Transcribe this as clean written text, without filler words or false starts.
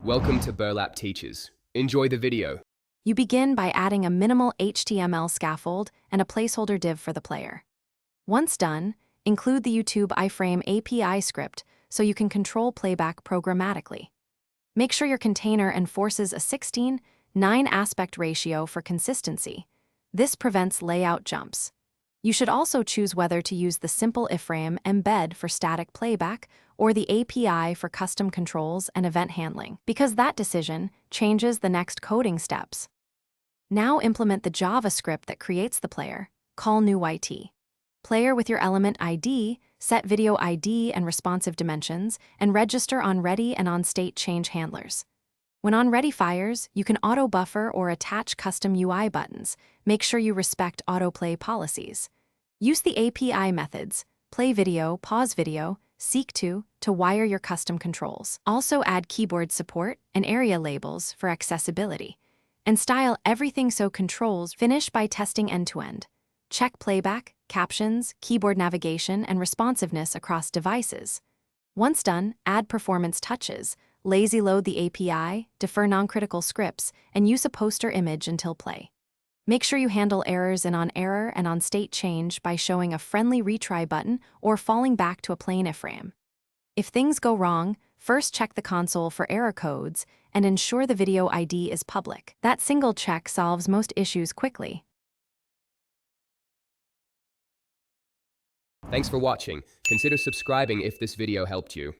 Welcome to Burlap Teachers. Enjoy the video. You begin by adding a minimal HTML scaffold and a placeholder div for the player. Once done, include the YouTube iframe API script so you can control playback programmatically. Make sure your container enforces a 16:9 aspect ratio for consistency. This prevents layout jumps. You should also choose whether to use the simple iframe embed for static playback or the API for custom controls and event handling, because that decision changes the next coding steps. Now implement the JavaScript that creates the player. Call new YT. Player with your element ID, set video ID and responsive dimensions, and register on ready and on state change handlers. When on ready fires, you can auto buffer or attach custom UI buttons. Make sure you respect autoplay policies. Use the API methods, play video, pause video, seek to wire your custom controls. Also add keyboard support and area labels for accessibility. And style everything so controls finish by testing end-to-end. Check playback, captions, keyboard navigation, and responsiveness across devices. Once done, add performance touches, lazy load the API, defer non-critical scripts, and use a poster image until play. Make sure you handle errors in on error and on state change by showing a friendly retry button or falling back to a plain iframe. If things go wrong, first check the console for error codes and ensure the video ID is public. That single check solves most issues quickly. Thanks for watching. Consider subscribing if this video helped you.